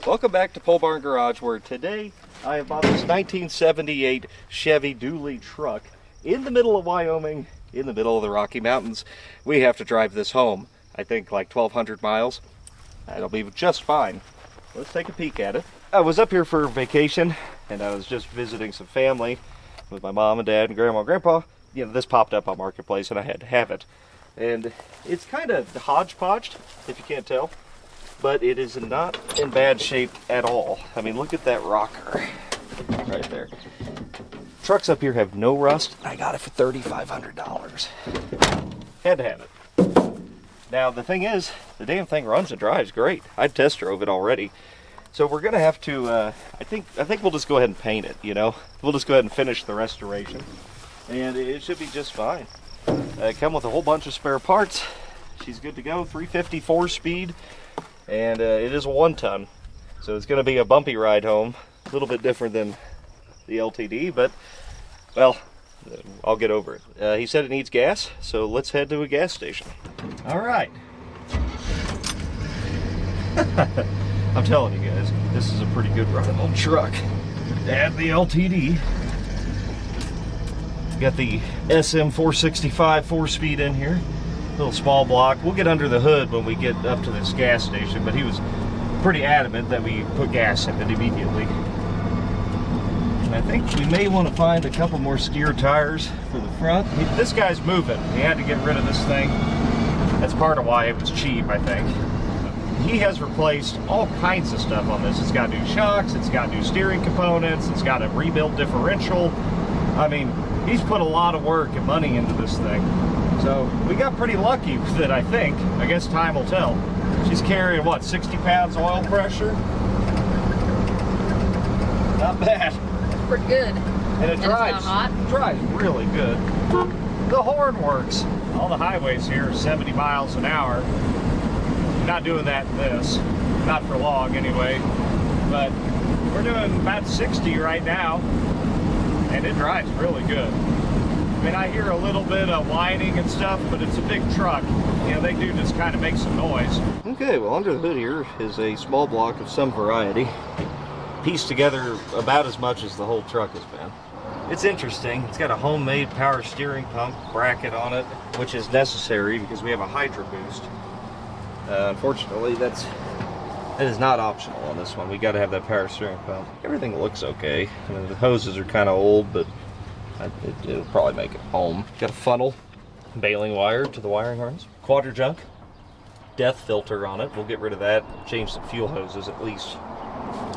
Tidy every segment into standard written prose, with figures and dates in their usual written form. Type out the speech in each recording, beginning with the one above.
Welcome back to Pole Barn Garage, where today I have bought this 1978 Chevy dually truck in the middle of Wyoming, in the middle of the Rocky Mountains. We have to drive this home, I think like 1,200 miles. That'll be just fine. Let's take a peek at it. I was up here for vacation, and I was just visiting some family with my mom and dad and grandma and grandpa. You know, this popped up on Marketplace and I had to have it. And it's kind of hodgepodged, if you can't tell. But it is not in bad shape at all. I mean, look at that rocker right there. Trucks up here have no rust. I got it for $3,500. Had to have it. Now, the thing is, the damn thing runs and drives great. I test drove it already. So we're gonna have to, I think we'll just go ahead and paint it, you know? We'll just go ahead and finish the restoration. And it should be just fine. Come with a whole bunch of spare parts. She's good to go, 350 4-speed. And it is a 1-ton, so it's going to be a bumpy ride home. A little bit different than the LTD, but, well, I'll get over it. He said it needs gas, so let's head to a gas station. All right. I'm telling you guys, this is a pretty good running old truck. Add the LTD. Got the SM 465 4-speed in here. Little small block. We'll get under the hood when we get up to this gas station, but he was pretty adamant that we put gas in it immediately. And I think we may want to find a couple more steer tires for the front. This guy's moving. He had to get rid of this thing. That's part of why it was cheap, I think. He has replaced all kinds of stuff on this. It's got new shocks, it's got new steering components, it's got a rebuilt differential. I mean, he's put a lot of work and money into this thing. So we got pretty lucky with it, I think. I guess time will tell. She's carrying, what, 60 pounds oil pressure? Not bad. That's pretty good. And it drives really good. The horn works. All the highways here are 70 miles an hour. We're not doing that in this. Not for long, anyway. But we're doing about 60 right now. And it drives really good. I mean, I hear a little bit of whining and stuff, but it's a big truck. You know, they do just kind of make some noise. Okay, well, under the hood here is a small block of some variety, pieced together about as much as the whole truck has been. It's interesting. It's got a homemade power steering pump bracket on it, which is necessary because we have a Hydro Boost. Unfortunately, that is not optional on this one. We got to have that power steering pump. Everything looks okay. I mean, the hoses are kind of old, but it'll probably make it home. Got a funnel, baling wire to the wiring harness. Quadra junk, death filter on it. We'll get rid of that. Change some fuel hoses at least.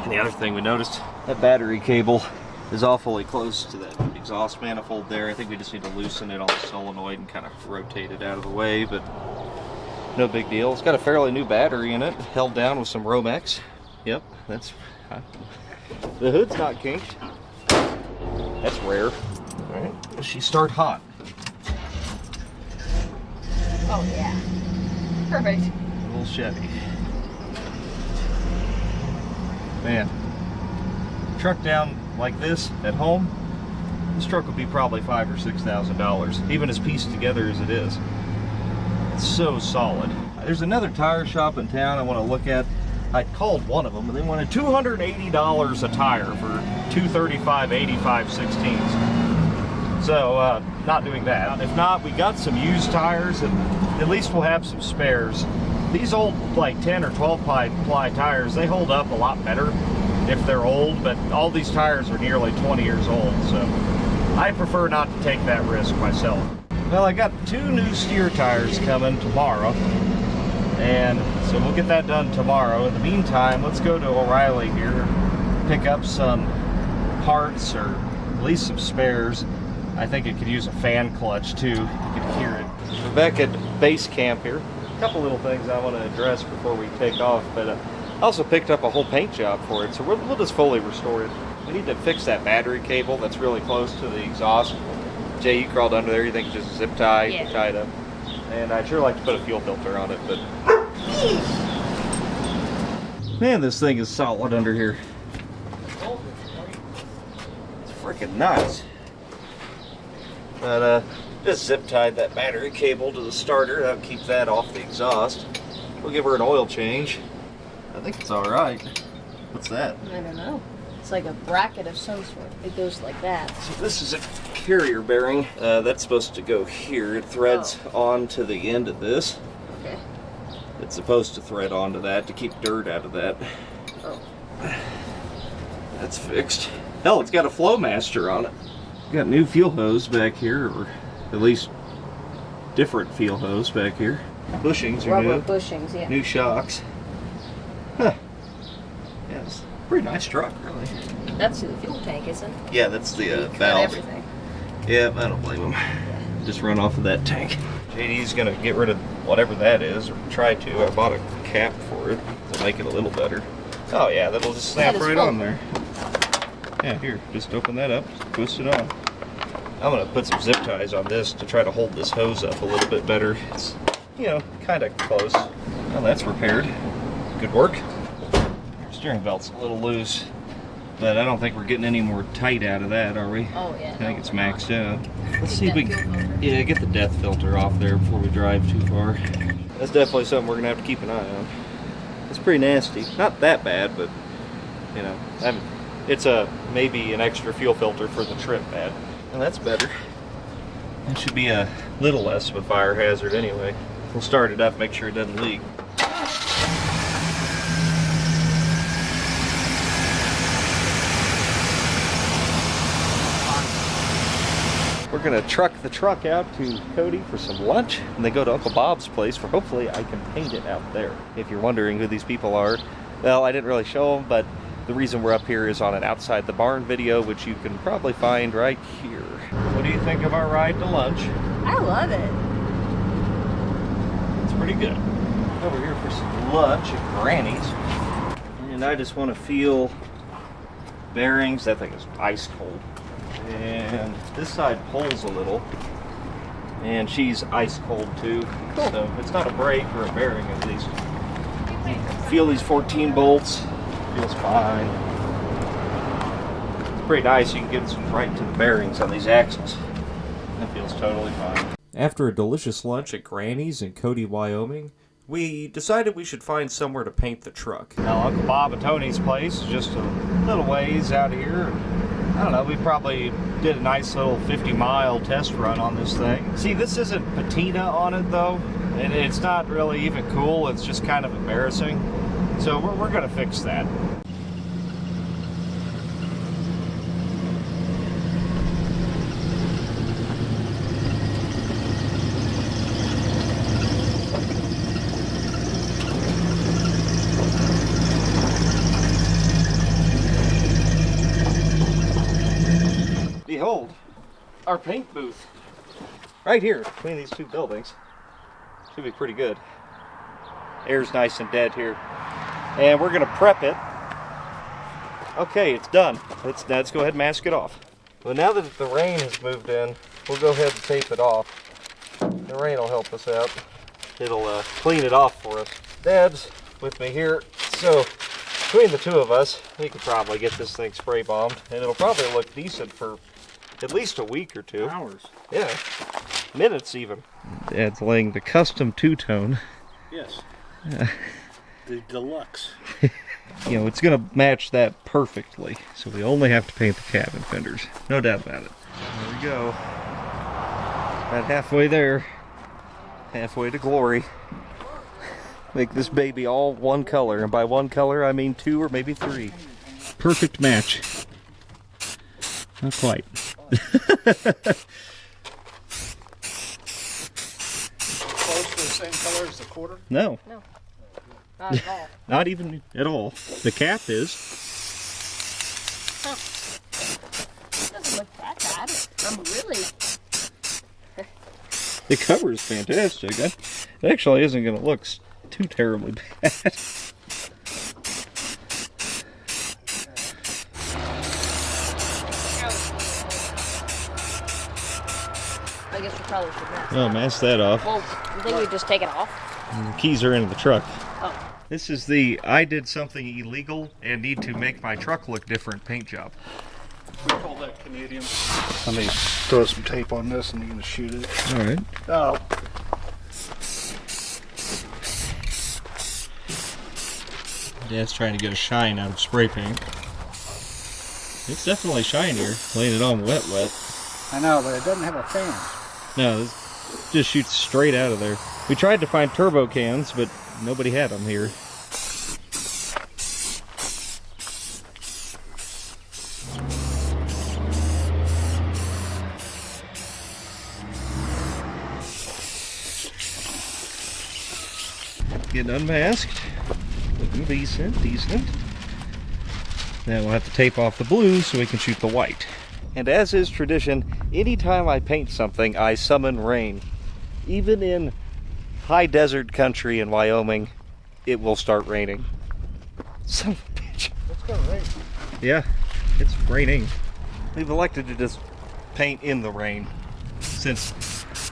And the other thing we noticed, that battery cable is awfully close to that exhaust manifold there. I think we just need to loosen it on the solenoid and kind of rotate it out of the way, but no big deal. It's got a fairly new battery in it, held down with some Romex. Yep, that's... The hood's not kinked. That's rare. Alright, does she start hot? Oh yeah. Perfect. Little Chevy. Man, truck down like this at home, this truck would be probably $5,000 or $6,000, even as pieced together as it is. It's so solid. There's another tire shop in town I want to look at. I called one of them and they wanted $280 a tire for 235 85 16s. So, not doing that. If not, we got some used tires, and at least we'll have some spares. These old, like 10 or 12 ply tires, they hold up a lot better if they're old, but all these tires are nearly 20 years old, so I prefer not to take that risk myself. Well, I got 2 new steer tires coming tomorrow, and so we'll get that done tomorrow. In the meantime, let's go to O'Reilly here, pick up some parts or at least some spares. I think it could use a fan clutch too. You can hear it. We're back at base camp here. A couple little things I want to address before we take off, but I also picked up a whole paint job for it, so we'll just fully restore it. We need to fix that battery cable that's really close to the exhaust. Jay, you crawled under there. You think it's just zip tie, tied up? And I'd sure like to put a fuel filter on it, but man, this thing is solid under here. It's freaking nuts. But just zip tied that battery cable to the starter. That'll keep that off the exhaust. We'll give her an oil change. I think it's all right. What's that? I don't know. It's like a bracket of some sort. It goes like that. So this is a carrier bearing. That's supposed to go here. It threads onto the end of this. Okay. It's supposed to thread onto that to keep dirt out of that. Oh. That's fixed. Hell, it's got a flow master on it. Got new fuel hose back here, or at least different fuel hose back here. Bushings are new. Rubber bushings, yeah. New shocks. Huh. Yeah, it's a pretty nice truck, really. That's the fuel tank, isn't it? Yeah, that's the Cut valve. everything. Yeah, I don't blame him. Just run off of that tank. JD's gonna get rid of whatever that is, or try to. I bought a cap for it to make it a little better. Oh yeah, that'll just snap right on there. Yeah, here, just open that up, twist it on. I'm gonna put some zip ties on this to try to hold this hose up a little bit better. It's, you know, kind of close. Well, that's repaired. Good work. Steering belt's a little loose, but I don't think we're getting any more tight out of that, are we? Oh, yeah. I think it's maxed out. Let's see if we can, yeah, get the depth filter off there before we drive too far. That's definitely something we're gonna have to keep an eye on. It's pretty nasty. Not that bad, but you know, it's maybe an extra fuel filter for the trip bad. Well, that's better. It should be a little less of a fire hazard anyway. We'll start it up, make sure it doesn't leak. We're gonna truck the truck out to Cody for some lunch, and then go to Uncle Bob's place where hopefully I can paint it out there. If you're wondering who these people are, well, I didn't really show them, but the reason we're up here is on an Outside the Barn video, which you can probably find right here. What do you think of our ride to lunch? I love it. It's pretty good. Over here for some lunch at Granny's, and I just want to feel bearings. That thing is ice cold. And this side pulls a little, and she's ice cold too. Cool. So it's not a brake or a bearing, at least. Feel these 14 bolts. Feels fine. It's pretty nice. You can get some right to the bearings on these axles. That feels totally fine. After a delicious lunch at Granny's in Cody, Wyoming, we decided we should find somewhere to paint the truck. Now, Uncle Bob and Tony's place is just a little ways out here. I don't know, we probably did a nice little 50-mile test run on this thing. See, this isn't patina on it, though. And it's not really even cool. It's just kind of embarrassing. So we're going to fix that. Behold, our paint booth. Right here, between these two buildings. Should be pretty good. Air's nice and dead here. And we're gonna prep it. Okay, it's done. Let's go ahead and mask it off. Well, now that the rain has moved in, we'll go ahead and tape it off. The rain will help us out. It'll clean it off for us. Dad's with me here, so between the two of us, we could probably get this thing spray bombed, and it'll probably look decent for at least a week or two. Hours. Yeah, minutes even. Dad's laying the custom two-tone. Yes. The deluxe. You know, it's going to match that perfectly. So we only have to paint the cabin fenders. No doubt about it. There we go. About halfway there. Halfway to glory. Make this baby all one color. And by one color, I mean 2 or maybe 3. Perfect match. Not quite. Close to the same color as the quarter? No. No. Not at all. Not even at all. The cap is. Huh. Doesn't look that bad. Really. The cover is fantastic. It actually isn't going to look too terribly bad. I guess we probably should mask. Oh, mask that off. Well, you think we just take it off? And the keys are in the truck. Oh. This is the I did something illegal and need to make my truck look different paint job. We call that Canadian. Let me throw some tape on this and you're going to shoot it. All right. Oh. Dad's trying to get a shine out of spray paint. It's definitely shinier, laying it on wet. I know, but it doesn't have a fan. No, this just shoots straight out of there. We tried to find turbo cans, but nobody had them here. Getting unmasked. Looking decent. Now we'll have to tape off the blue so we can shoot the white. And as is tradition, anytime I paint something, I summon rain. Even in high desert country in Wyoming, it will start raining. Son of a bitch. It's gonna rain. Yeah, it's raining. We've elected to just paint in the rain, since,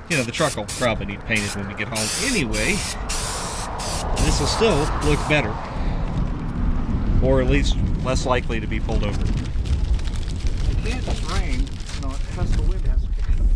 you know, the truck will probably need painted when we get home anyway. This will still look better, or at least less likely to be pulled over. It can't just rain. No, it has the wind has to pick it up.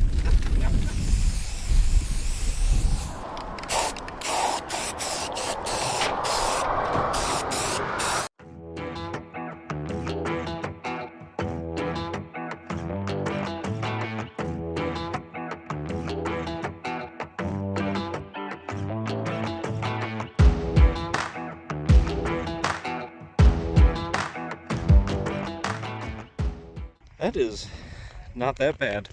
That is not that bad.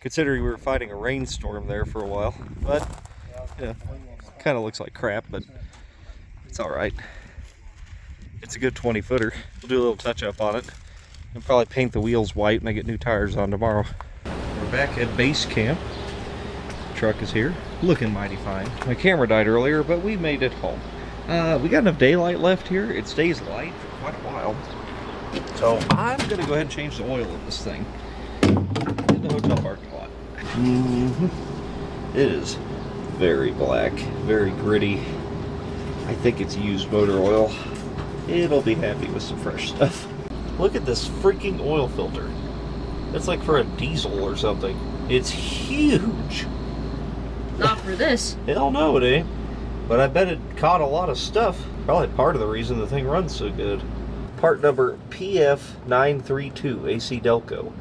Considering we were fighting a rainstorm there for a while. But, yeah, kind of looks like crap, but it's alright. It's a good 20-footer. We'll do a little touch-up on it. And probably paint the wheels white and I get new tires on tomorrow. We're back at base camp. Truck is here, looking mighty fine. My camera died earlier, but we made it home. We got enough daylight left here. It stays light for quite a while. So I'm gonna go ahead and change the oil in this thing in the hotel parking lot. It is very black, very gritty. I think it's used motor oil. It'll be happy with some fresh stuff. Look at this freaking oil filter. It's like for a diesel or something. It's huge. Not for this. Hell no, it ain't. But I bet it caught a lot of stuff. Probably part of the reason the thing runs so good. Part number PF932 AC Delco.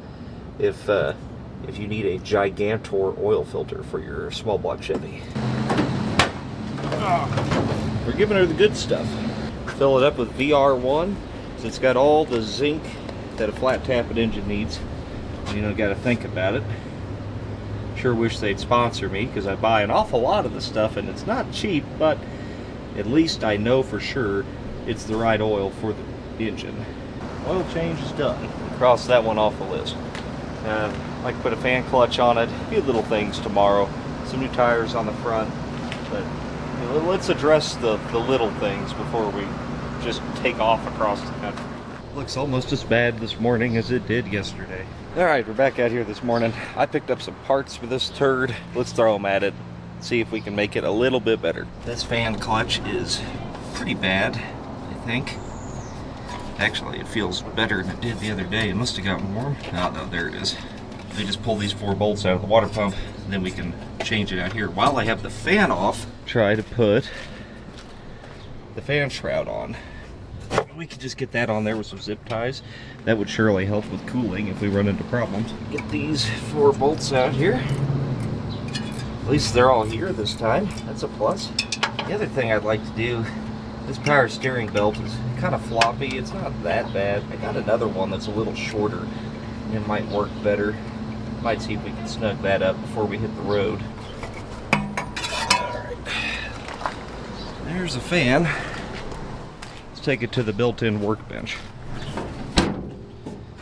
If you need a Gigantor oil filter for your small block Chevy. We're giving her the good stuff. Fill it up with VR1. So it's got all the zinc that a flat tappet engine needs. You know, got to think about it. Sure wish they'd sponsor me because I buy an awful lot of the stuff and it's not cheap, but at least I know for sure it's the right oil for the engine. Oil change is done. Cross that one off the list. I like to put a fan clutch on it. A few little things tomorrow. Some new tires on the front. But you know, let's address the little things before we just take off across the country. Looks almost as bad this morning as it did yesterday. Alright, we're back out here this morning. I picked up some parts for this turd. Let's throw them at it. See if we can make it a little bit better. This fan clutch is pretty bad, I think. Actually, it feels better than it did the other day. It must have gotten warm. Oh, no, there it is. They just pull these 4 bolts out of the water pump, and then we can change it out here. While I have the fan off, try to put the fan shroud on. We could just get that on there with some zip ties. That would surely help with cooling if we run into problems. Get these 4 bolts out here. At least they're all here this time. That's a plus. The other thing I'd like to do, this power steering belt is kind of floppy. It's not that bad. I got another one that's a little shorter. It might work better. Might see if we can snug that up before we hit the road. Alright. There's a fan. Let's take it to the built-in workbench.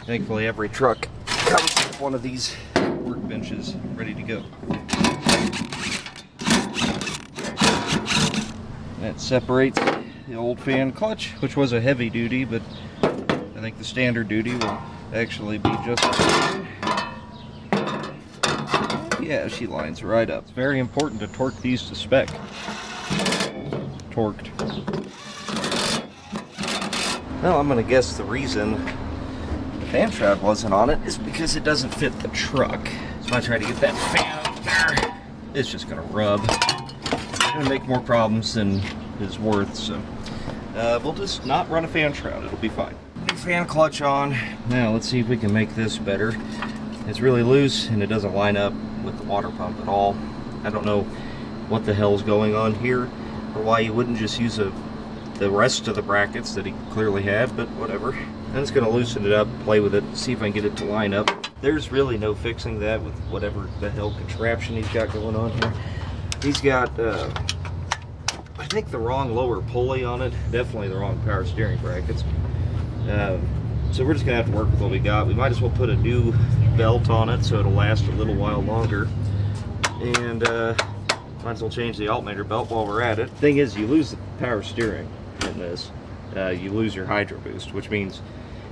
Thankfully every truck comes with one of these workbenches ready to go. That separates the old fan clutch, which was a heavy duty, but I think the standard duty will actually be just fine. Yeah, she lines right up. It's very important to torque these to spec. Torqued. Well, I'm gonna guess the reason the fan shroud wasn't on it is because it doesn't fit the truck. So if I try to get that fan up there, it's just gonna rub. It's gonna make more problems than is worth. So we'll just not run a fan shroud. It'll be fine. New fan clutch on. Now let's see if we can make this better. It's really loose and it doesn't line up with the water pump at all. I don't know what the hell's going on here, or why he wouldn't just use the rest of the brackets that he clearly had, but whatever. I'm just going to loosen it up, play with it, see if I can get it to line up. There's really no fixing that with whatever the hell contraption he's got going on here. He's got, I think, the wrong lower pulley on it, definitely the wrong power steering brackets. So we're just going to have to work with what we got. We might as well put a new belt on it so it'll last a little while longer. And might as well change the alternator belt while we're at it. Thing is, you lose the power steering in this. You lose your hydro boost, which means,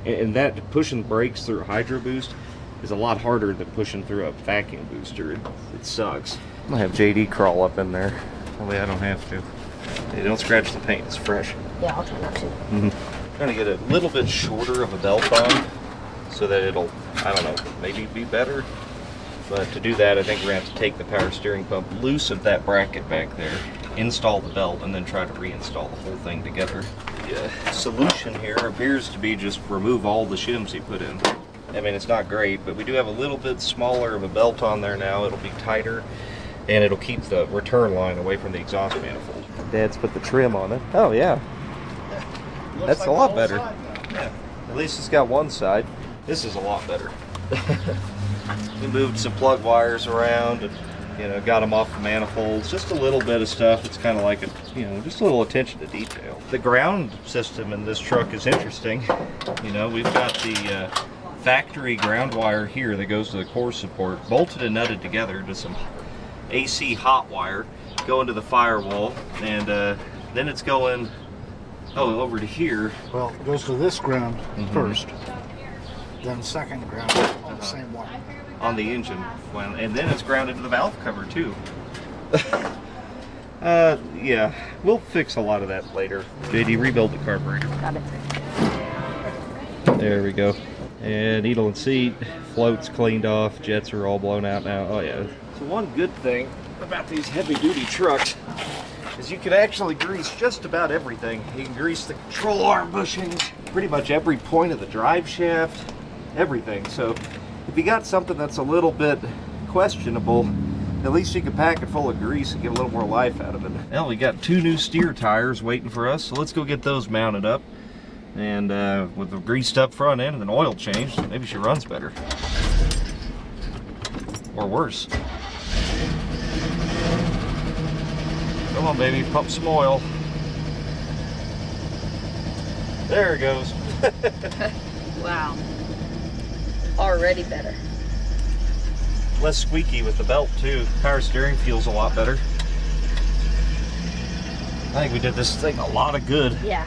and that pushing brakes through a hydro boost is a lot harder than pushing through a vacuum booster. It sucks. I'm gonna have JD crawl up in there. That way I don't have to. Hey, don't scratch the paint, it's fresh. Yeah, I'll try not to. Trying to get a little bit shorter of a belt on so that it'll, I don't know, maybe be better. But to do that, I think we're going to have to take the power steering pump loose of that bracket back there, install the belt, and then try to reinstall the whole thing together. The solution here appears to be just remove all the shims he put in. I mean, it's not great, but we do have a little bit smaller of a belt on there now. It'll be tighter, and it'll keep the return line away from the exhaust manifold. Dad's put the trim on it. Oh, yeah. That's like a lot better. Yeah. At least it's got one side. This is a lot better. We moved some plug wires around and, you know, got them off the manifolds. Just a little bit of stuff. It's kind of like a, you know, just a little attention to detail. The ground system in this truck is interesting. You know, we've got the factory ground wire here that goes to the core support, bolted and nutted together to some AC hot wire, going to the firewall, and then it's going over to here. Well, it goes to this ground first, then second ground on the same wire. On the engine, and then it's grounded to the valve cover too. Yeah, we'll fix a lot of that later. JD, rebuild the carburetor. Got it. There we go. And needle and seat, floats cleaned off, jets are all blown out now. Oh yeah. So one good thing about these heavy-duty trucks is you can actually grease just about everything. You can grease the control arm bushings, pretty much every point of the drive shaft, everything. So if you got something that's a little bit questionable, at least you can pack it full of grease and get a little more life out of it. Well, we got 2 new steer tires waiting for us, so let's go get those mounted up. And with the greased up front end and an oil change, maybe she runs better. Or worse. Come on, baby, pump some oil. There it goes. Wow. Already better. Less squeaky with the belt too. Power steering feels a lot better. I think we did this thing a lot of good. Yeah.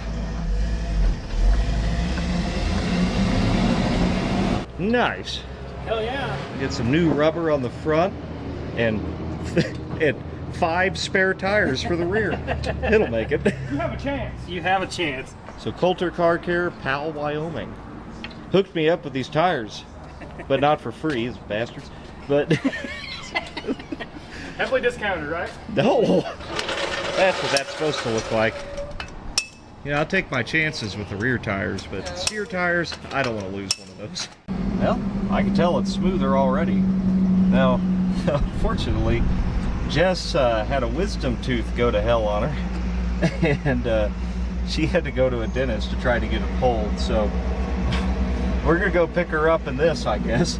Nice. Hell yeah. Get some new rubber on the front and 5 spare tires for the rear. It'll make it. You have a chance. You have a chance. So Coulter Car Care, Powell, Wyoming, hooked me up with these tires, but not for free, these bastards. But Heavily discounted, right? no, that's what that's supposed to look like. You know, I'll take my chances with the rear tires, but steer tires, I don't want to lose one of those. Well, I can tell it's smoother already. Now, unfortunately, Jess had a wisdom tooth go to hell on her, and she had to go to a dentist to try to get it pulled, so we're gonna go pick her up in this, I guess.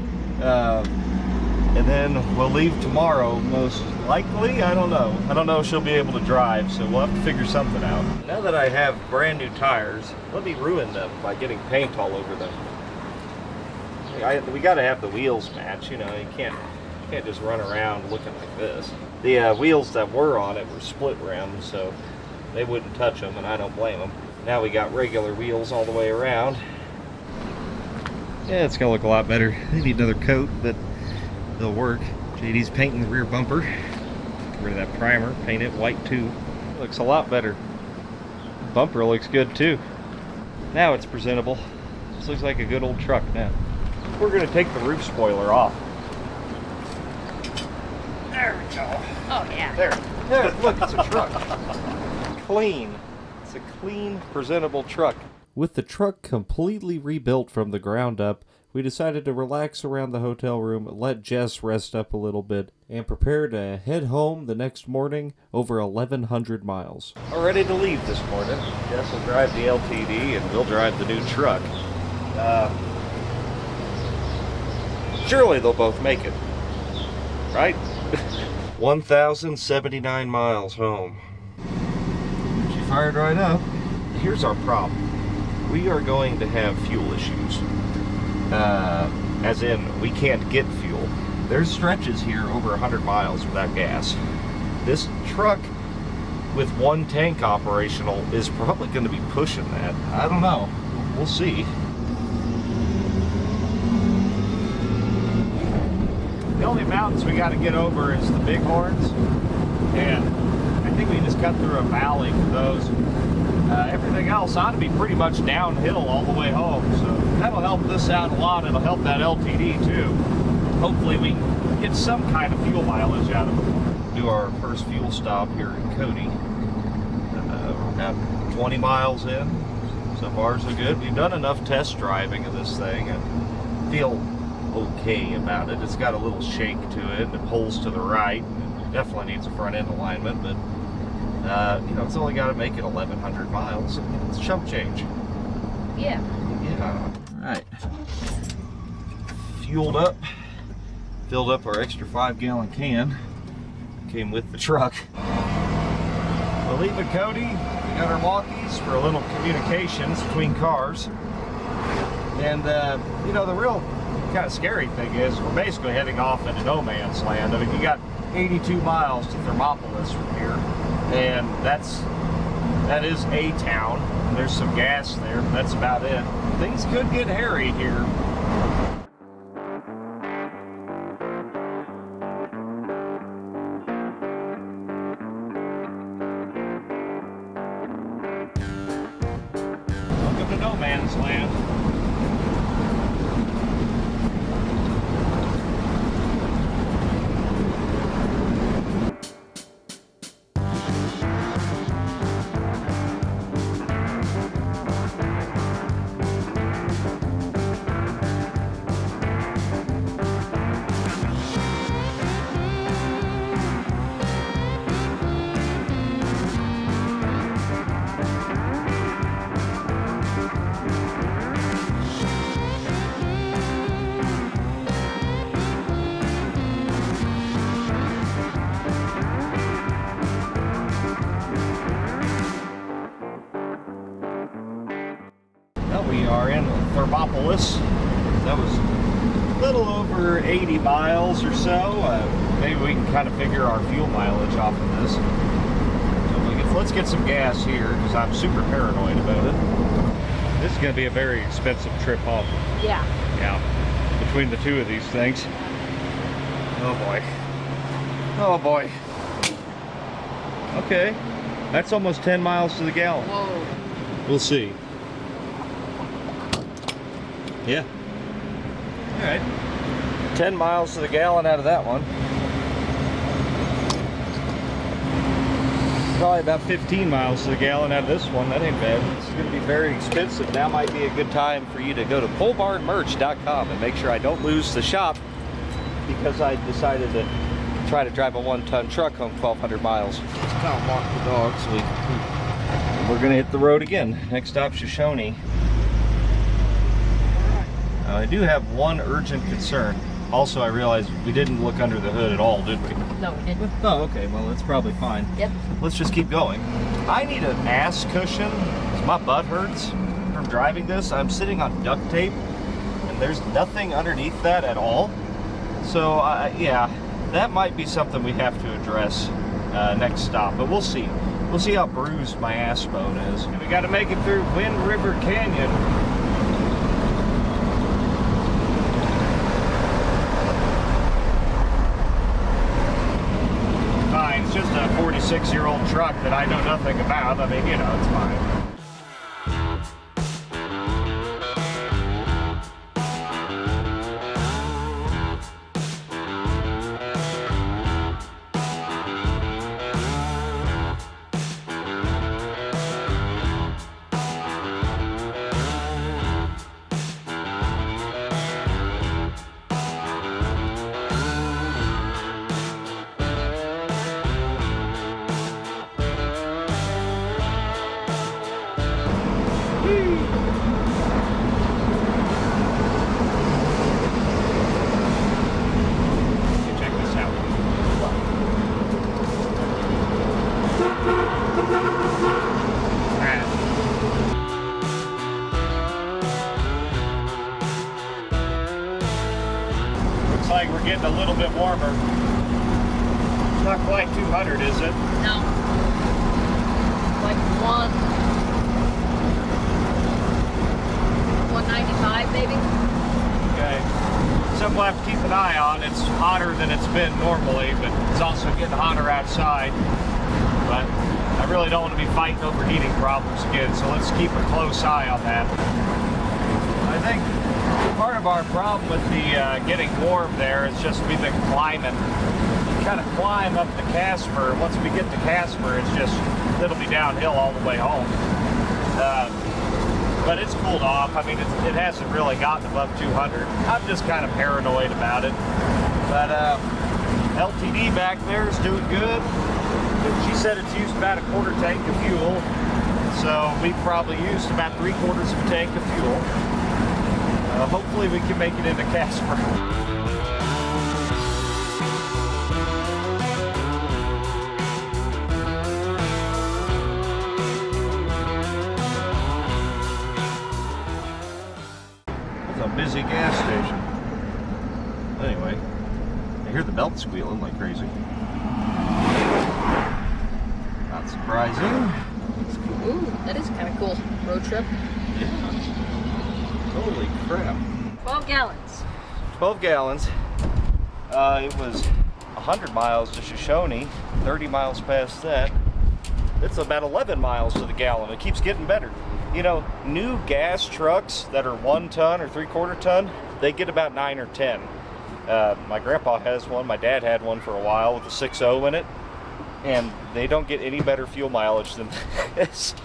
And then we'll leave tomorrow, most likely. I don't know. I don't know if she'll be able to drive, so we'll have to figure something out. Now that I have brand new tires, let me ruin them by getting paint all over them. We gotta have the wheels match, you know, you can't just run around looking like this. The wheels that were on it were split rims, so they wouldn't touch them, and I don't blame them. Now we got regular wheels all the way around. Yeah, it's gonna look a lot better. They need another coat, but they'll work. JD's painting the rear bumper. Get rid of that primer, paint it white too. Looks a lot better. Bumper looks good too. Now it's presentable. This looks like a good old truck now. We're gonna take the roof spoiler off. There we go. Oh yeah. There, look, it's a truck. clean. It's a clean, presentable truck. With the truck completely rebuilt from the ground up, we decided to relax around the hotel room, let Jess rest up a little bit, and prepare to head home the next morning over 1,100 miles. All ready to leave this morning. Jess will drive the LTD and we'll drive the new truck. Surely they'll both make it, right? 1,079 miles home. She fired right up. Here's our problem. We are going to have fuel issues. As in, we can't get fuel. There's stretches here over 100 miles without gas. This truck with one tank operational is probably going to be pushing that. I don't know. We'll see. The only mountains we got to get over is the Bighorns, and I think we just cut through a valley for those. Everything else ought to be pretty much downhill all the way home, so that'll help this out a lot. It'll help that LTD too. Hopefully we can get some kind of fuel mileage out of it. Do our first fuel stop here in Cody. We're about 20 miles in. So far so good. We've done enough test driving of this thing and feel okay about it. It's got a little shake to it, and it pulls to the right. It definitely needs a front end alignment, but you know, it's only got to make it 1,100 miles. It's chump change. Yeah. Yeah. All right. Fueled up. Filled up our extra 5-gallon can. Came with the truck. We'll leave at Cody. We got our walkies for a little communications between cars. And you know, the real kind of scary thing is we're basically heading off into no man's land. I mean, you got 82 miles to Thermopolis from here, and that is a town. There's some gas there, but that's about it. Things could get hairy here. Welcome to no man's land. We are in Thermopolis. That was a little over 80 miles or so. Maybe we can kind of figure our fuel mileage off of this. So let's get some gas here because I'm super paranoid about it. This is going to be a very expensive trip home. Yeah. Yeah. Between the two of these things. Oh boy. Oh boy. Okay. That's almost 10 miles to the gallon. Whoa. We'll see. Yeah. All right. 10 miles to the gallon out of that one. Probably about 15 miles to the gallon out of this one. That ain't bad. This is going to be very expensive. Now might be a good time for you to go to polebarnmerch.com and make sure I don't lose the shop because I decided to try to drive a 1-ton truck home 1,200 miles. Let's kind of walk the dog so we're going to hit the road again. Next stop, Shoshone. I do have one urgent concern. Also, I realized we didn't look under the hood at all, did we? No, we didn't. Oh, okay. Well, that's probably fine. Yep. Let's just keep going. I need an ass cushion because my butt hurts from driving this. I'm sitting on duct tape, and there's nothing underneath that at all. So, yeah, that might be something we have to address next stop. But we'll see. We'll see how bruised my ass bone is. We got to make it through Wind River Canyon. It's just a 46-year-old truck that I know nothing about. I mean, you know, it's fine. Check this out. Alright. Looks like we're getting a little bit warmer. It's not quite 200, is it? No. Like 195 maybe? Okay. Something we'll have to keep an eye on. It's hotter than it's been normally, but it's also getting hotter outside. But I really don't want to be fighting over heating problems again, so let's keep a close eye on that. I think part of our problem with the getting warm there is just we've been climbing. We kind of climb up to Casper. Once we get to Casper, it'll be downhill all the way home. But it's cooled off. I mean, it hasn't really gotten above 200. I'm just kind of paranoid about it. But LTD back there is doing good. She said it's used about a quarter tank of fuel. So we've probably used about 3/4 of a tank of fuel. Hopefully we can make it into Casper. A busy gas station. Anyway, I hear the belt squealing like crazy. Not surprising. Ooh, that is kind of cool. Road trip. Yeah. Holy crap. 12 gallons. 12 gallons. It was 100 miles to Shoshone, 30 miles past that. It's about 11 miles to the gallon. It keeps getting better. You know, new gas trucks that are 1 ton or 3/4 ton, they get about 9 or 10. My grandpa has one, my dad had one for a while with a 6.0 in it, and they don't get any better fuel mileage than this.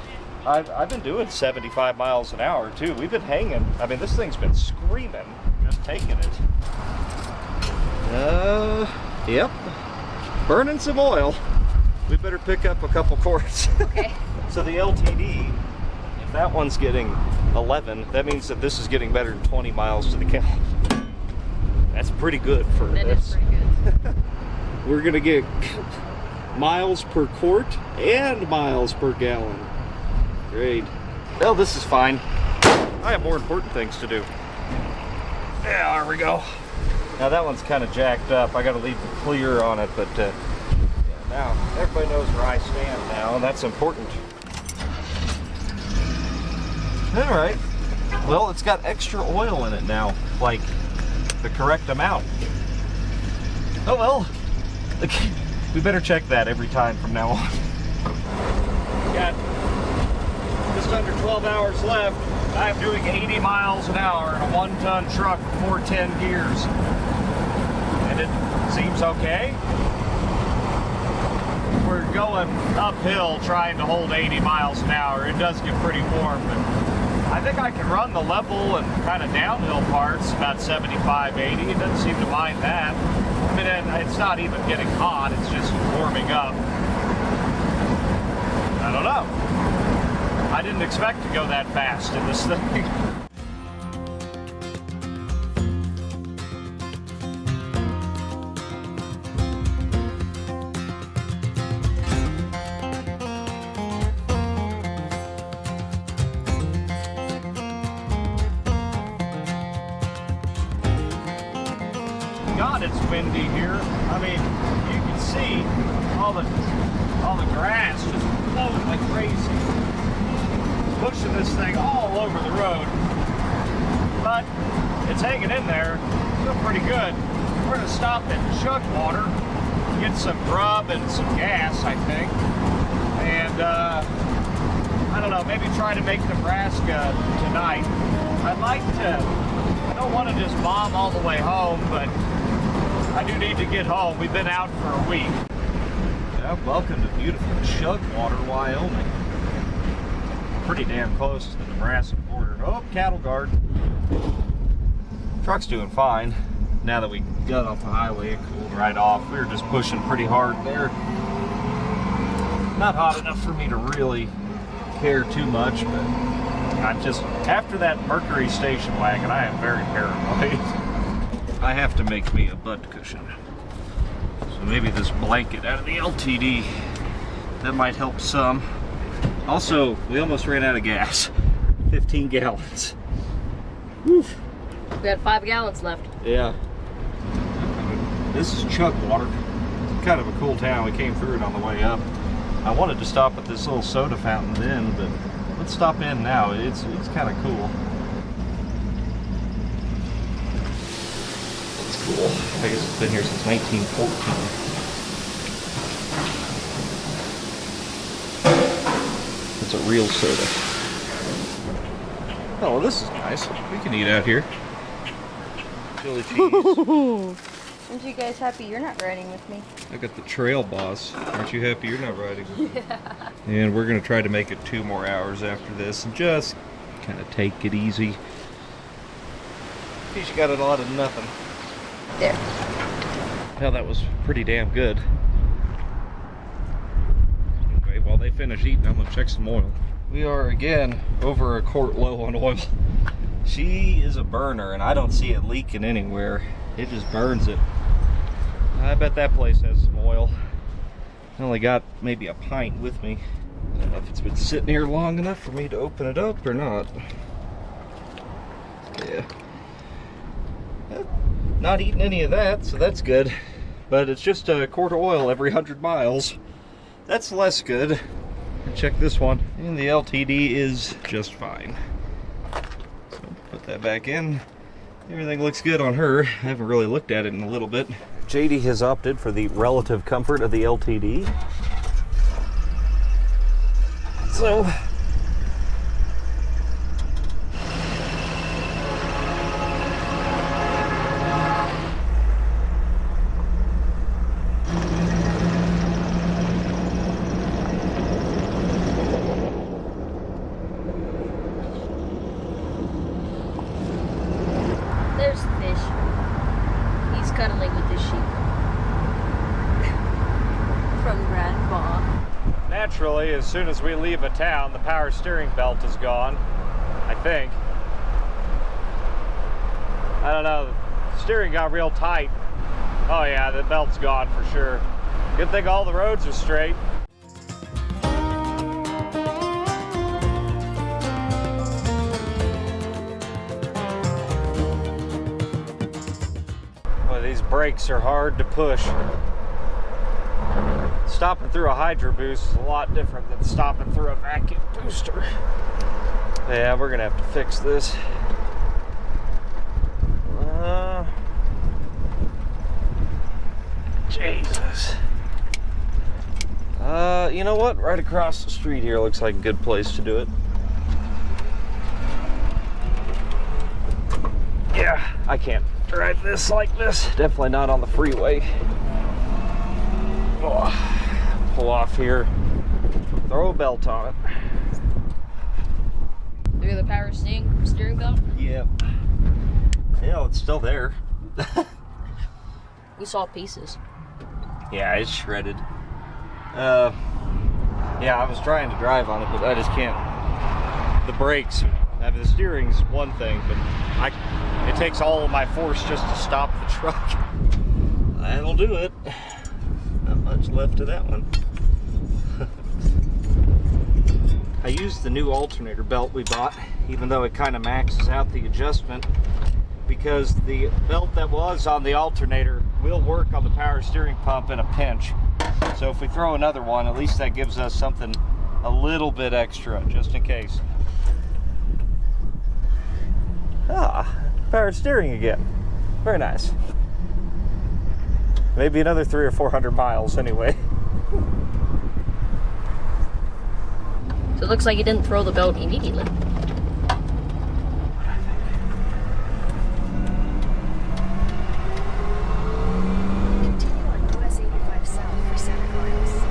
I've been doing 75 miles an hour too. We've been hanging. I mean, this thing's been screaming, just taking it. Yep. Burning some oil. We better pick up a couple quarts. Okay. So the LTD, if that one's getting 11, that means that this is getting better than 20 miles to the gallon. That's pretty good for That this. is pretty good. We're gonna get miles per quart and miles per gallon. Great. Well, this is fine. I have more important things to do. Yeah, there we go. Now that one's kind of jacked up. I got to leave the clear on it, but yeah, now everybody knows where I stand now, and that's important. All right. Well, it's got extra oil in it now, like the correct amount. Oh well. We better check that every time from now on. Got just under 12 hours left. I'm doing 80 miles an hour in a 1-ton truck with 410 gears. And it seems okay. We're going uphill trying to hold 80 miles an hour. It does get pretty warm, but I think I can run the level and kind of downhill parts about 75, 80. It doesn't seem to mind that. I mean, it's not even getting hot. It's just warming up. I don't know. I didn't expect to go that fast in this thing. God, it's windy here. I mean, you can see all the grass just blowing like crazy. Pushing this thing all over the road, but it's hanging in there. Still pretty good. We're gonna stop at Chugwater, get some grub and some gas, I think, and I don't know, maybe try to make Nebraska tonight. I'd like to. I don't want to just bomb all the way home, but I do need to get home. We've been out for a week. Yeah, welcome to beautiful Chugwater, Wyoming. Pretty damn close to the Nebraska border. Oh, cattle guard. Truck's doing fine. Now that we got off the highway, it cooled right off. We were just pushing pretty hard there. Not hot enough for me to really care too much, but I'm just, after that Mercury station wagon, I am very paranoid. I have to make me a butt cushion. So maybe this blanket out of the LTD, that might help some. Also, we almost ran out of gas. 15 gallons. Woof. We had 5 gallons left. Yeah. This is Chug Water. It's kind of a cool town. We came through it on the way up. I wanted to stop at this little soda fountain then, but let's stop in now. It's kind of cool. It's cool. I guess it's been here since 1914. It's a real soda. Oh, well, this is nice. We can eat out here. Chili cheese. Aren't you guys happy you're not riding with me? I got the trail boss. Aren't you happy you're not riding with me? Yeah. And we're going to try to make it 2 more hours after this and just kind of take it easy. She's got a lot of nothing. There. Hell, that was pretty damn good. Anyway, while they finish eating, I'm going to check some oil. We are again over a quart low on oil. She is a burner and I don't see it leaking anywhere. It just burns it. I bet that place has some oil. I only got maybe a pint with me. I don't know if it's been sitting here long enough for me to open it up or not. Yeah. Not eating any of that, so that's good. But it's just a quart of oil every 100 miles. That's less good. Check this one. And the LTD is just fine. So put that back in. Everything looks good on her. I haven't really looked at it in a little bit. JD has opted for the relative comfort of the LTD. So There's the fish. He's cuddling with the sheep. From Grandpa. Naturally, as soon as we leave a town, the power steering belt is gone. I think. I don't know. The steering got real tight. Oh yeah, the belt's gone for sure. Good thing all the roads are straight. Boy, these brakes are hard to push. Stopping through a Hydro Boost is a lot different than stopping through a vacuum booster. Yeah, we're gonna have to fix this. Jesus. You know what? Right across the street here looks like a good place to do it. Yeah, I can't drive this like this. Definitely not on the freeway. Oh, pull off here. Throw a belt on it. Look at the power steering belt. Yep. Yeah, it's still there. We saw pieces. Yeah, it's shredded. Yeah, I was trying to drive on it, but I just can't. The brakes, I mean, the steering's one thing, but it takes all of my force just to stop the truck. That'll do it. Not much left of that one. I used the new alternator belt we bought, even though it kind of maxes out the adjustment, because the belt that was on the alternator will work on the power steering pump in a pinch. So if we throw another one, at least that gives us something a little bit extra, just in case. Ah, power steering again. Very nice. Maybe another 300 or 400 miles anyway. So it looks like you didn't throw the belt immediately. Continue on US 85 South for 7 miles.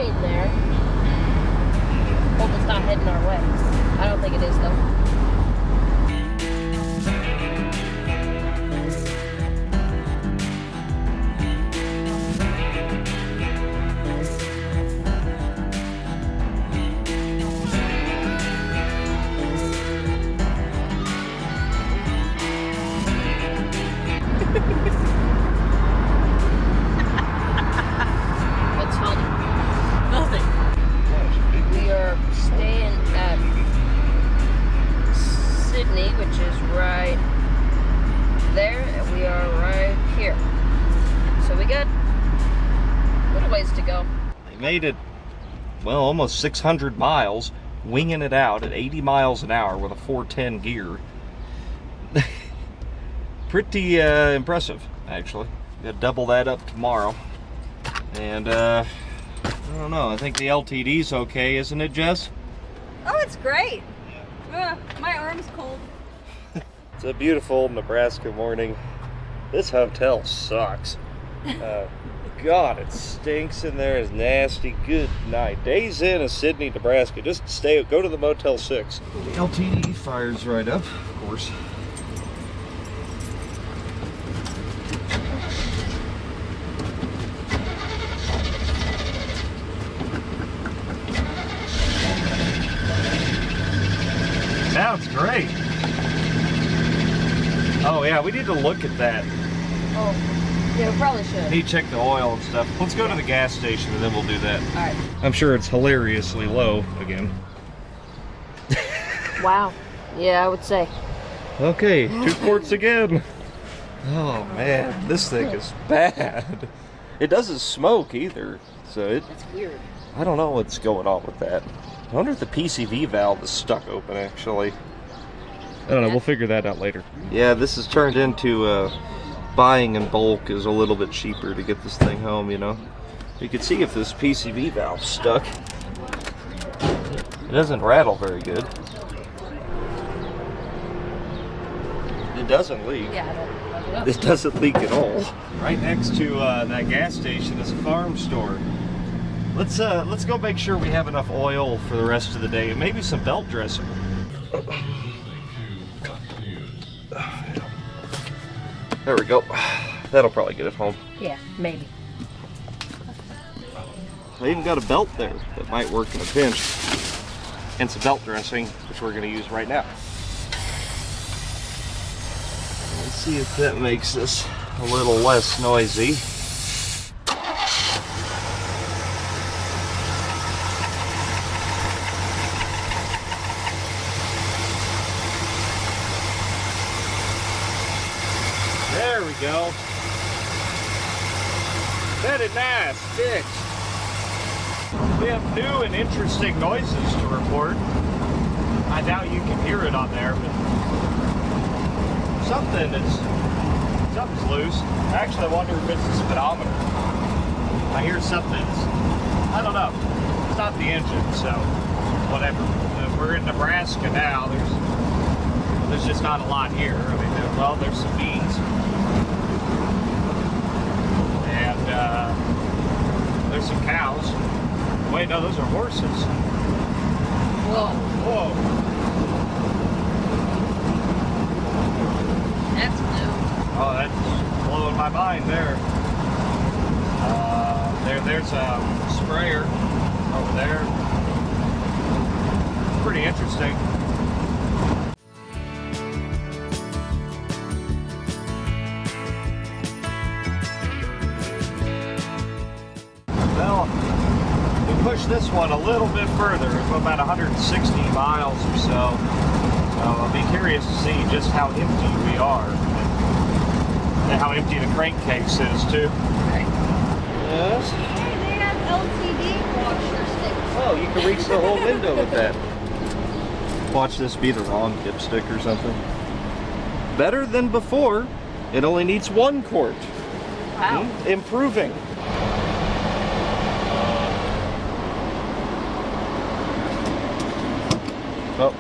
point there. Hope it's not heading our way. I don't think it is, though. What's funny? Nothing. We are staying at Sydney, which is right there, and we are right here. So we got a little ways to go. They made it, well, almost 600 miles, winging it out at 80 miles an hour with a 410 gear. Pretty impressive, actually. Got to double that up tomorrow. And, I don't know, I think the LTD's okay, isn't it, Jess? Oh, it's great. Ugh, my arm's cold. It's a beautiful Nebraska morning. This hotel sucks. God, it stinks in there. It's nasty. Good night. Days in of Sydney, Nebraska. Just go to the Motel 6. The LTD fires right up, of course. Sounds great. Oh yeah, we need to look at that. Oh, yeah, we probably should. Need to check the oil and stuff. Let's go to the gas station and then we'll do that. All right. I'm sure it's hilariously low again. Wow. Yeah, I would say. Okay, 2 quarts again. Oh man, this thing is bad. It doesn't smoke either, so That's weird. I don't know what's going on with that. I wonder if the PCV valve is stuck open, actually. I don't know, we'll figure that out later. Yeah, this has turned into buying in bulk is a little bit cheaper to get this thing home, you know. You can see if this PCV valve's stuck. It doesn't rattle very good. It doesn't leak. Yeah, I don't. It doesn't leak at all. Right next to that gas station is a farm store. Let's go make sure we have enough oil for the rest of the day and maybe some belt dressing. There we go. That'll probably get it home. Yeah, maybe. I even got a belt there that might work in a pinch. And some belt dressing, which we're going to use right now. Let's see if that makes this a little less noisy. There we go. Very nice, fixed. We have new and interesting noises to report. I doubt you can hear it on there, but something's loose. Actually, I wonder if it's the speedometer. I hear something's, I don't know. It's not the engine, so whatever. We're in Nebraska now. There's just not a lot here. I mean, well, there's some beans. And there's some cows. Wait, no, those are horses. Whoa. Whoa. That's new. Oh, that's blowing my mind there. There's a sprayer over there. Pretty interesting. Well, we push this one a little bit further, about 160 miles or so. So I'll be curious to see just how empty we are. And how empty the crankcase is too. Yes. Hey, they have LTD washer sticks. Oh, you can reach the whole window with that. Watch this be the wrong dipstick or something. Better than before. It only needs 1 quart. Wow. Improving. Oh,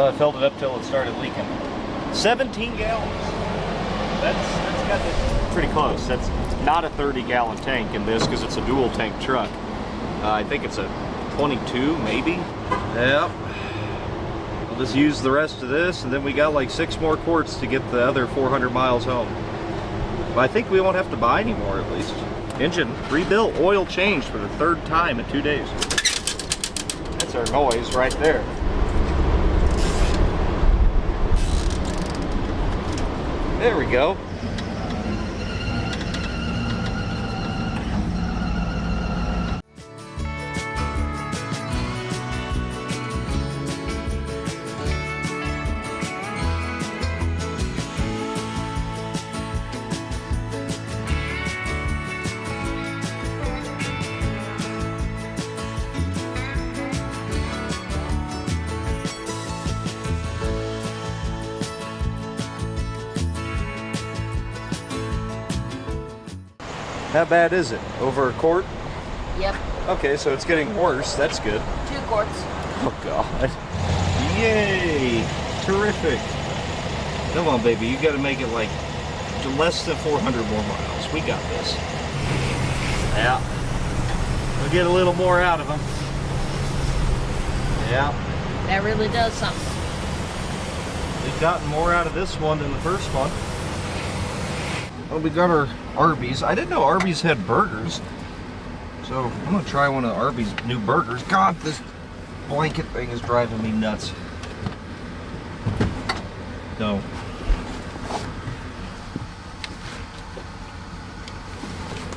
I filled it up till it started leaking. 17 gallons. That's got to pretty close. That's not a 30-gallon tank in this because it's a dual tank truck. I think it's a 22, maybe. Yep. We'll just use the rest of this, and then we got like 6 more quarts to get the other 400 miles home. But I think we won't have to buy any more, at least. Engine rebuilt, oil changed for the 3rd time in 2 days. That's our noise right there. There we go. How bad is it? Over a quart? Yep. Okay, so it's getting worse. That's good. 2 quarts. Oh, God. Yay! Terrific. Come on, baby. You got to make it like less than 400 more miles. We got this. Yeah. We'll get a little more out of them. Yeah. That really does something. We've gotten more out of this one than the first one. Well, we got our Arby's. I didn't know Arby's had burgers. So I'm gonna try one of Arby's new burgers. God, this blanket thing is driving me nuts. No.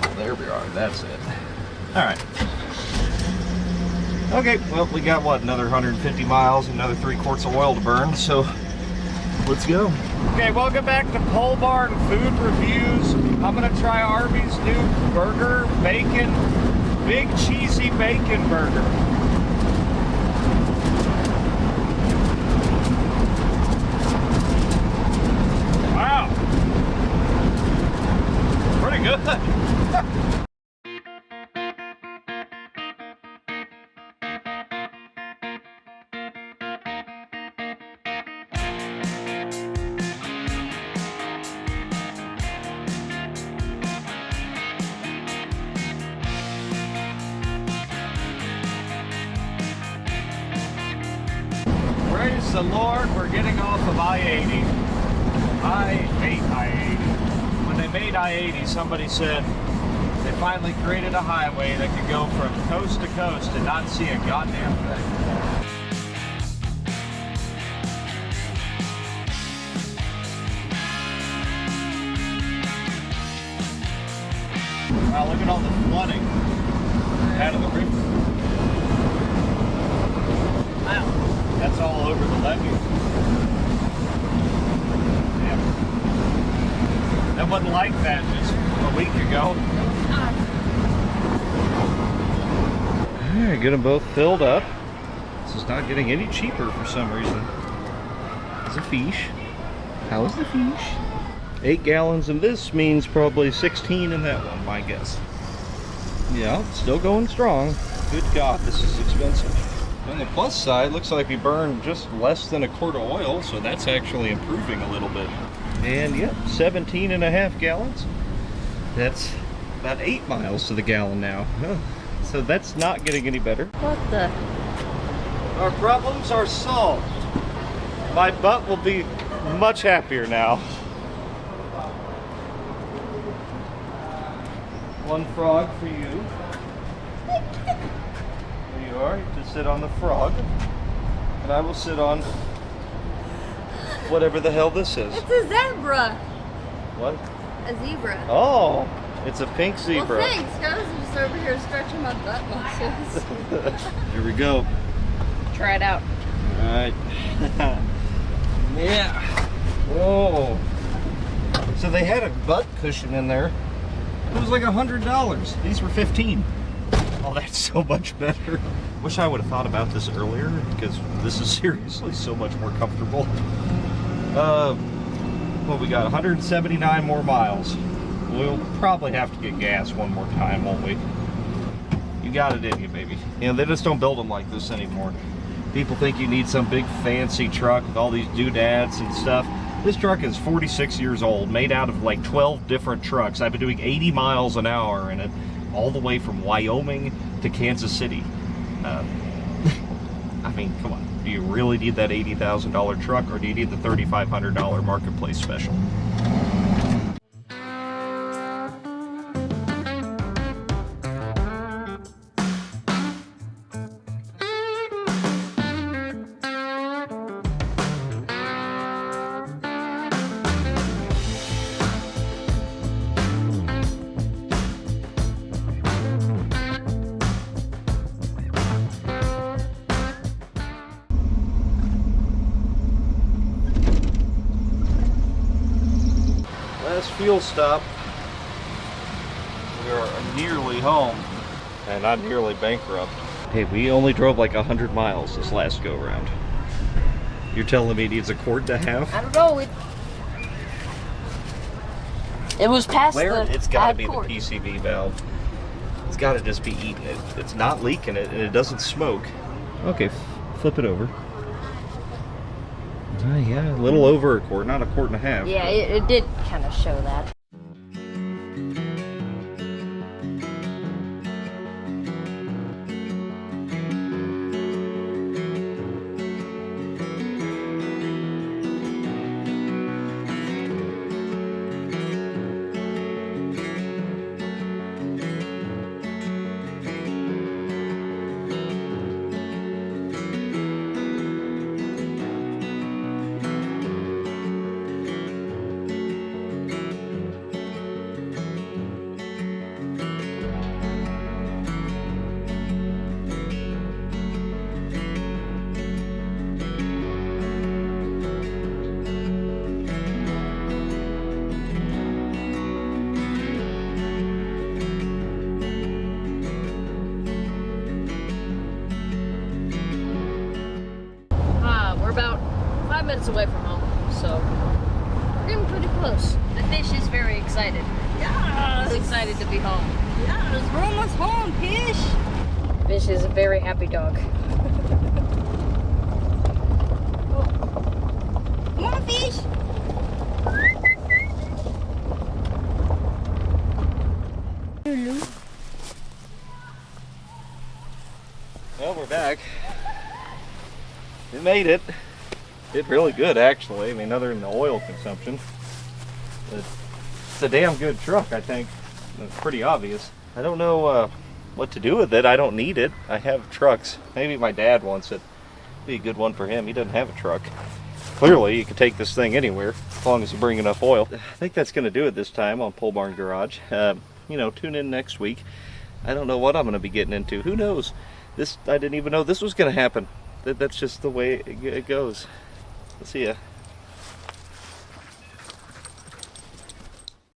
Oh, there we are. That's it. All right. Okay, well, we got what, another 150 miles, another 3 quarts of oil to burn, so let's go. Okay, welcome back to Pole Barn Food Reviews. I'm gonna try Arby's new burger, bacon, big cheesy bacon burger. Wow, pretty good. Praise the Lord, we're getting off of I-80. I hate I-80. When they made I-80, somebody said they finally created a highway that could go from coast to coast and not see a goddamn thing. Wow, look at all the flooding out of the river. Wow. That's all over the levee. Yeah. That wasn't like that just a week ago. Alright, get them both filled up. This is not getting any cheaper for some reason. It's a fish. How is the fish? 8 gallons in this means probably 16 in that one, my guess. Yeah, still going strong. Good God, this is expensive. On the plus side, looks like we burned just less than a quart of oil, so that's actually improving a little bit. And yep, 17.5 gallons. That's about 8 miles to the gallon now. So that's not getting any better. What the? Our problems are solved. My butt will be much happier now. One frog for you. There you are. You just sit on the frog. And I will sit on whatever the hell this is. It's a zebra. What? A zebra. Oh, it's a pink zebra. Well, thanks, guys. I'm just over here stretching my butt muscles. Here we go. Try it out. All right. Yeah. Whoa. So they had a butt cushion in there. It was like $100. These were $15. Oh, that's so much better. Wish I would have thought about this earlier, because this is seriously so much more comfortable. Well, we got 179 more miles. We'll probably have to get gas one more time, won't we? You got it in you, baby. You know, they just don't build them like this anymore. People think you need some big fancy truck with all these doodads and stuff. This truck is 46 years old, made out of like 12 different trucks. I've been doing 80 miles an hour in it. all the way from Wyoming to Kansas City. I mean, come on. Do you really need that $80,000 truck, or do you need the $3,500 marketplace special? Fuel stop. We are nearly home and not nearly bankrupt. Hey, we only drove like 100 miles this last go round. You're telling me it needs a quart and a half? I don't know. It was past Where? the It's got to be quart. the PCV valve. It's got to just be eating it. It's not leaking it, and it doesn't smoke. Okay, flip it over. Yeah, a little over a quart, not a quart and a half. Yeah, it did kind of show that. We're about 5 minutes away from home, so we're getting pretty close. The fish is very excited. Yes. He's excited to be home. Yes, we're almost home, Fish. Fish is a very happy dog. Come on, Fish. Well, we're back. We made it. Did really good, actually. I mean, other than the oil consumption. But it's a damn good truck, I think. It's pretty obvious. I don't know what to do with it. I don't need it. I have trucks. Maybe my dad wants it. Be a good one for him. He doesn't have a truck. Clearly, you can take this thing anywhere as long as you bring enough oil. I think that's going to do it this time on Pole Barn Garage. You know, tune in next week. I don't know what I'm going to be getting into. Who knows? I didn't even know this was going to happen. That's just the way it goes. See ya.